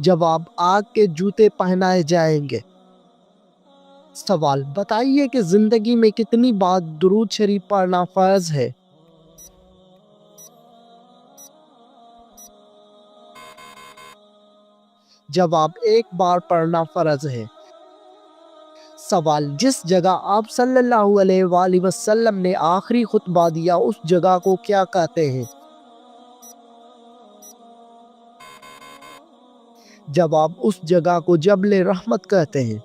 جواب: آگ کے جوتے پہنائے جائیں گے۔ سوال: بتائیے کہ زندگی میں کتنی بار درود شریف پڑھنا فرض ہے؟ جواب: ایک بار پڑھنا فرض ہے۔ سوال: جس جگہ آپ صلی اللہ علیہ وآلہ وسلم نے آخری خطبہ دیا اس جگہ کو کیا کہتے ہیں؟ جواب: اس جگہ کو جبل رحمت کہتے ہیں۔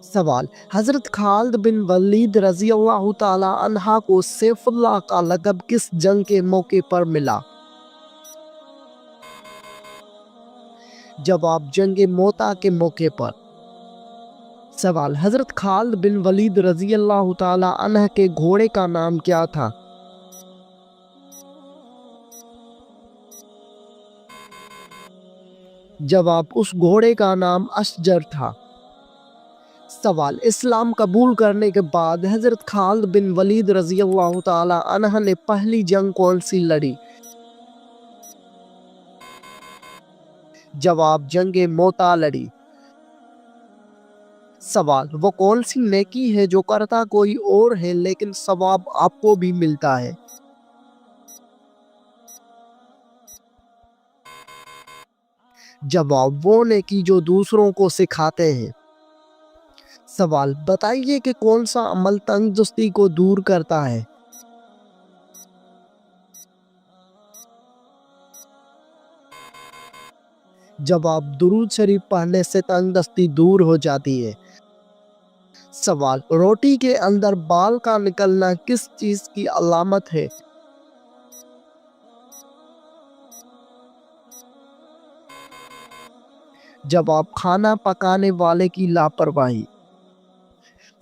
سوال: حضرت خالد بن ولید رضی اللہ تعالی عنہ کو سیف اللہ کا لقب کس جنگ کے موقع پر ملا؟ جواب: جنگ موتا کے موقع پر۔ سوال: حضرت خالد بن ولید رضی اللہ تعالی عنہ کے گھوڑے کا نام کیا تھا؟ جواب: اس گھوڑے کا نام اشجر تھا۔ سوال: اسلام قبول کرنے کے بعد حضرت خالد بن ولید رضی اللہ تعالی عنہ نے پہلی جنگ کون سی لڑی؟ جواب: جنگ موتا لڑی۔ سوال: وہ کون سی نیکی ہے جو کرتا کوئی اور ہے لیکن ثواب آپ کو بھی ملتا ہے؟ جواب: وہ نیکی جو دوسروں کو سکھاتے ہیں۔ سوال: بتائیے کہ کون سا عمل تنگ کو دور کرتا ہے؟ جواب: درود شریف پڑھنے سے تنگ دستی دور ہو جاتی ہے۔ سوال: روٹی کے اندر بال کا نکلنا کس چیز کی علامت ہے؟ جواب: کھانا پکانے والے کی لاپرواہی۔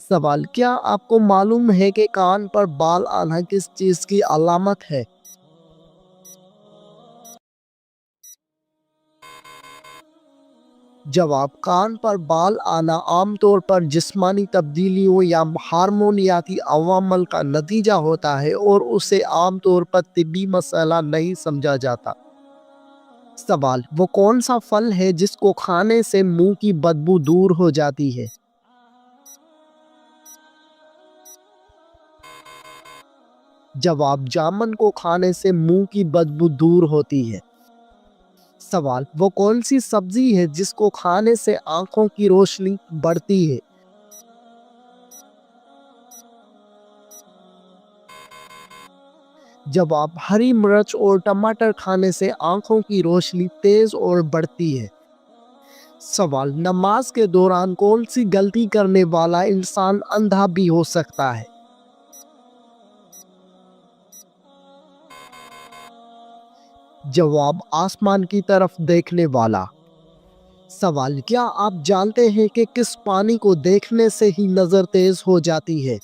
سوال: کیا آپ کو معلوم ہے کہ کان پر بال آنا کس چیز کی علامت ہے؟ جواب: کان پر بال آنا عام طور پر جسمانی تبدیلیوں یا ہارمونیاتی عوامل کا نتیجہ ہوتا ہے اور اسے عام طور پر طبی مسئلہ نہیں سمجھا جاتا۔ سوال: وہ کون سا پھل ہے جس کو کھانے سے منہ کی بدبو دور ہو جاتی ہے؟ جواب: جامن کو کھانے سے منہ کی بدبو دور ہوتی ہے۔ سوال: وہ کون سی سبزی ہے جس کو کھانے سے آنکھوں کی روشنی بڑھتی ہے؟ جواب: ہری مرچ اور ٹماٹر کھانے سے آنکھوں کی روشنی تیز اور بڑھتی ہے۔ سوال: نماز کے دوران کون سی غلطی کرنے والا انسان اندھا بھی ہو سکتا ہے؟ جواب: آسمان کی طرف دیکھنے والا۔ سوال: کیا آپ جانتے ہیں کہ کس پانی کو دیکھنے سے ہی نظر تیز ہو جاتی ہے؟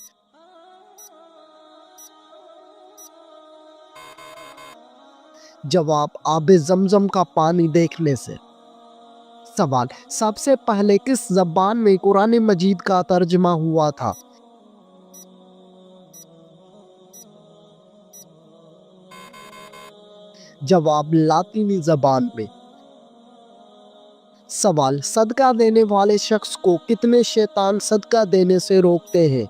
جواب: آب زمزم کا پانی دیکھنے سے۔ سوال: سب سے پہلے کس زبان میں قرآن مجید کا ترجمہ ہوا تھا؟ جواب: لاطینی زبان میں۔ سوال: صدقہ دینے والے شخص کو کتنے شیطان صدقہ دینے سے روکتے ہیں؟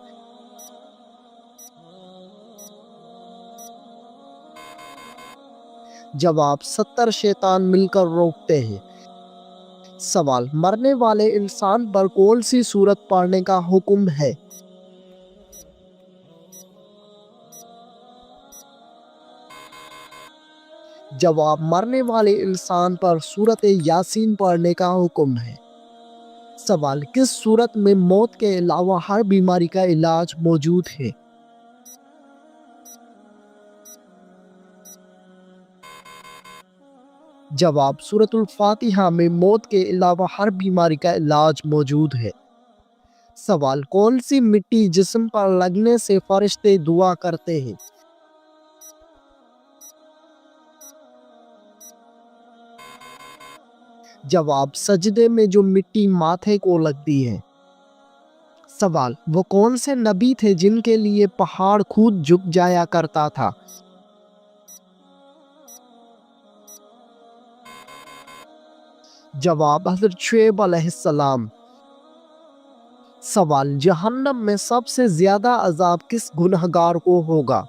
جواب: 70 شیطان مل کر روکتے ہیں۔ سوال: مرنے والے انسان پر کون سی سورت پڑھنے کا حکم ہے؟ جواب: مرنے والے انسان پر سورت یاسین پڑھنے کا حکم ہے۔ سوال: کس صورت میں موت کے علاوہ ہر بیماری کا علاج موجود ہے؟ جواب: سورۃ الفاتحہ میں موت کے علاوہ ہر بیماری کا علاج موجود ہے۔ سوال: کون سی مٹی جسم پر لگنے سے فرشتے دعا کرتے ہیں؟ جواب: سجدے میں جو مٹی ماتھے کو لگتی ہے۔ سوال: وہ کون سے نبی تھے جن کے لیے پہاڑ خود جھک جایا کرتا تھا؟ جواب حضرت شعیب علیہ السلام۔ سوال جہنم میں سب سے زیادہ عذاب کس گنہگار کو ہوگا؟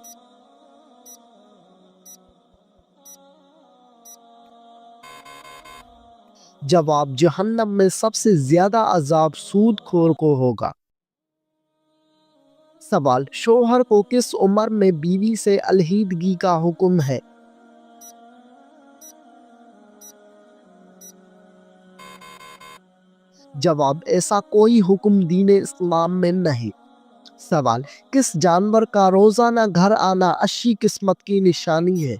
جواب جہنم میں سب سے زیادہ عذاب سود خور کو ہوگا۔ سوال شوہر کو کس عمر میں بیوی سے علیحدگی کا حکم ہے؟ جواب ایسا کوئی حکم دین اسلام میں نہیں۔ سوال کس جانور کا روزانہ گھر آنا اچھی قسمت کی نشانی ہے؟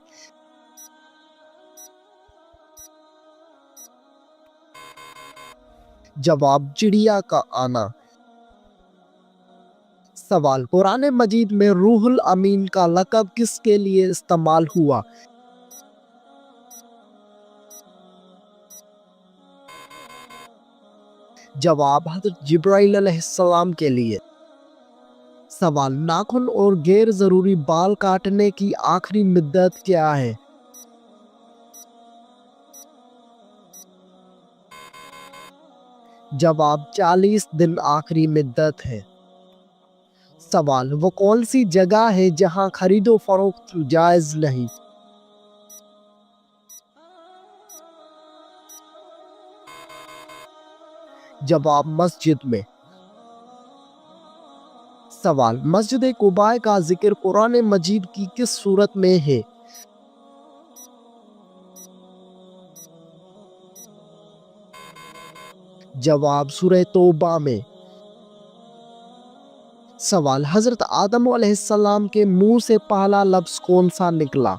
جواب چڑیا کا آنا۔ سوال قرآن مجید میں روح الامین کا لقب کس کے لیے استعمال ہوا؟ جواب حضرت جبرائیل علیہ السلام کے لیے۔ سوال ناخن اور غیر ضروری بال کاٹنے کی آخری مدت کیا ہے؟ جواب 40 دن آخری مدت ہے۔ سوال وہ کون سی جگہ ہے جہاں خرید و فروخت جائز نہیں؟ جواب مسجد میں۔ سوال مسجد قباء کا ذکر قرآن مجید کی کس صورت میں ہے؟ جواب سورہ توبہ میں۔ سوال حضرت آدم علیہ السلام کے منہ سے پہلا لفظ کون سا نکلا؟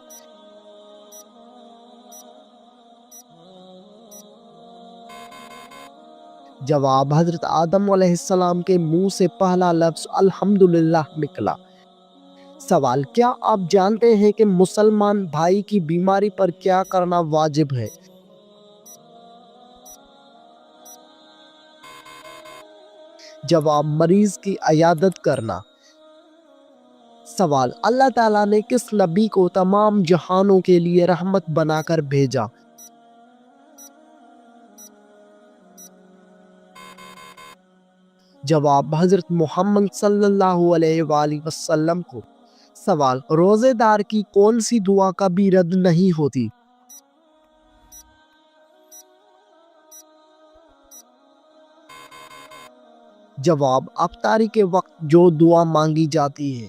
جواب حضرت آدم علیہ السلام کے منہ سے پہلا لفظ الحمدللہ نکلا۔ سوال کیا آپ جانتے ہیں کہ مسلمان بھائی کی بیماری پر کیا کرنا واجب ہے؟ جواب مریض کی عیادت کرنا۔ سوال اللہ تعالیٰ نے کس نبی کو تمام جہانوں کے لیے رحمت بنا کر بھیجا؟ جواب حضرت محمد صلی اللہ علیہ وآلہ وسلم کو۔ سوال روزے دار کی کون سی دعا کبھی رد نہیں ہوتی؟ جواب افطاری کے وقت جو دعا مانگی جاتی ہے۔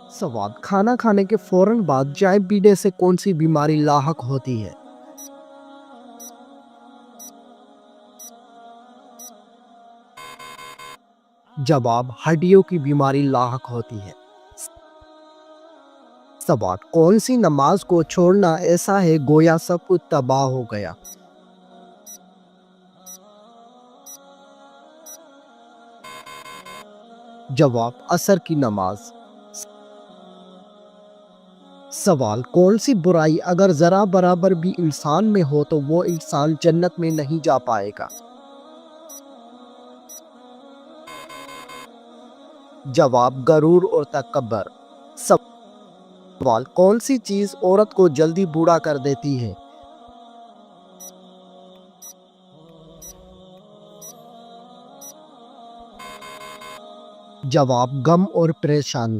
سوال کھانا کھانے کے فوراً بعد چائے پینے سے کون سی بیماری لاحق ہوتی ہے؟ جواب ہڈیوں کی بیماری لاحق ہوتی ہے۔ سوال کون سی نماز کو چھوڑنا ایسا ہے گویا سب کچھ تباہ ہو گیا؟ جواب عصر کی نماز۔ سوال کون سی برائی اگر ذرا برابر بھی انسان میں ہو تو وہ انسان جنت میں نہیں جا پائے گا؟ جواب غرور اور تکبر۔ سوال کون سی چیز عورت کو جلدی بوڑھا کر دیتی ہے؟ جواب غم اور پریشانی۔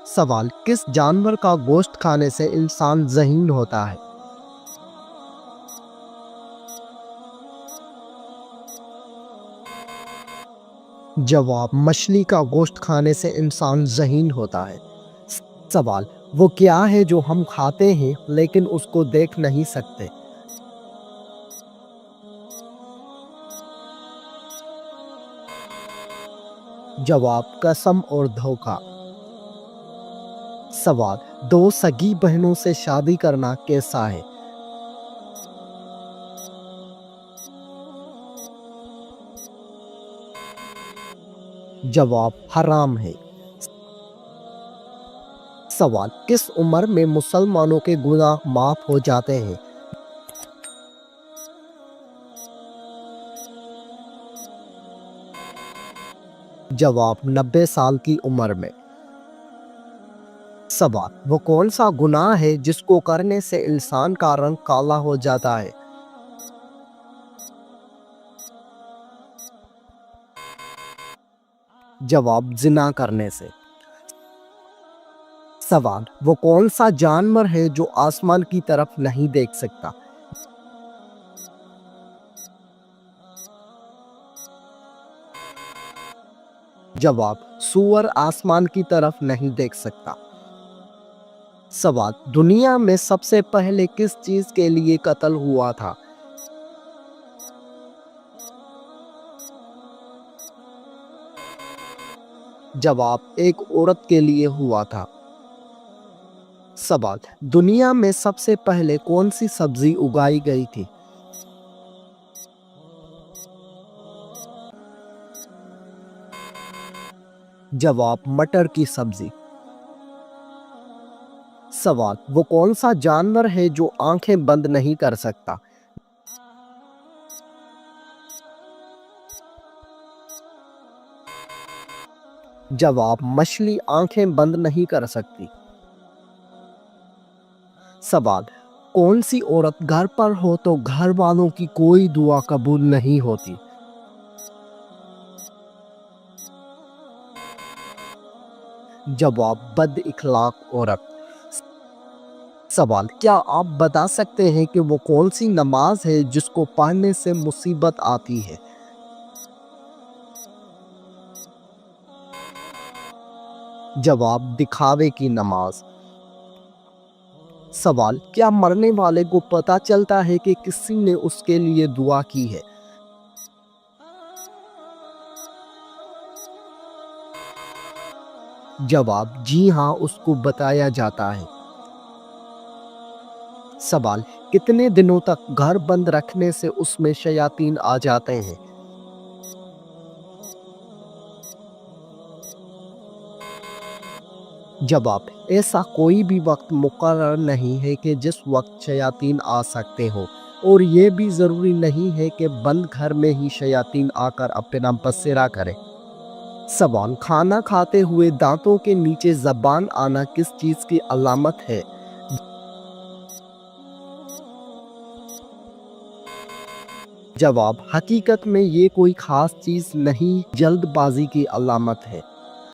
سوال کس جانور کا گوشت کھانے سے انسان ذہین ہوتا ہے؟ جواب: مچھلی کا گوشت کھانے سے انسان ذہین ہوتا ہے۔ سوال: وہ کیا ہے جو ہم کھاتے ہیں لیکن اس کو دیکھ نہیں سکتے؟ جواب: قسم اور دھوکہ۔ سوال: دو سگی بہنوں سے شادی کرنا کیسا ہے؟ جواب: حرام ہے۔ سوال: کس عمر میں مسلمانوں کے گناہ معاف ہو جاتے ہیں؟ جواب: 90 سال کی عمر میں۔ سوال: وہ کون سا گناہ ہے جس کو کرنے سے انسان کا رنگ کالا ہو جاتا ہے؟ جواب: زنا کرنے سے۔ سوال: وہ کون سا جانور ہے جو آسمان کی طرف نہیں دیکھ سکتا؟ جواب: سور آسمان کی طرف نہیں دیکھ سکتا۔ سوال: دنیا میں سب سے پہلے کس چیز کے لیے قتل ہوا تھا؟ جواب: ایک عورت کے لیے ہوا تھا۔ سوال: دنیا میں سب سے پہلے کون سی سبزی اگائی گئی تھی؟ جواب: مٹر کی سبزی۔ سوال: وہ کون سا جانور ہے جو آنکھیں بند نہیں کر سکتا؟ جواب: مچھلی آنکھیں بند نہیں کر سکتی۔ سوال: کون سی عورت گھر پر ہو تو گھر والوں کی کوئی دعا قبول نہیں ہوتی؟ جواب: بد اخلاق عورت۔ سوال: کیا آپ بتا سکتے ہیں کہ وہ کون سی نماز ہے جس کو پڑھنے سے مصیبت آتی ہے؟ جواب: دکھاوے کی نماز۔ سوال: کیا مرنے والے کو پتہ چلتا ہے کہ کسی نے اس کے لیے دعا کی ہے؟ جواب: جی ہاں، اس کو بتایا جاتا ہے۔ سوال: کتنے دنوں تک گھر بند رکھنے سے اس میں شیاطین آ جاتے ہیں؟ جواب: ایسا کوئی بھی وقت مقرر نہیں ہے کہ جس وقت شیاطین آ سکتے ہوں، اور یہ بھی ضروری نہیں ہے کہ بند گھر میں ہی شیاطین آ کر اپنا بسیرا کریں۔ سوال: کھانا کھاتے ہوئے دانتوں کے نیچے زبان آنا کس چیز کی علامت ہے؟ جواب: حقیقت میں یہ کوئی خاص چیز نہیں، جلد بازی کی علامت ہے۔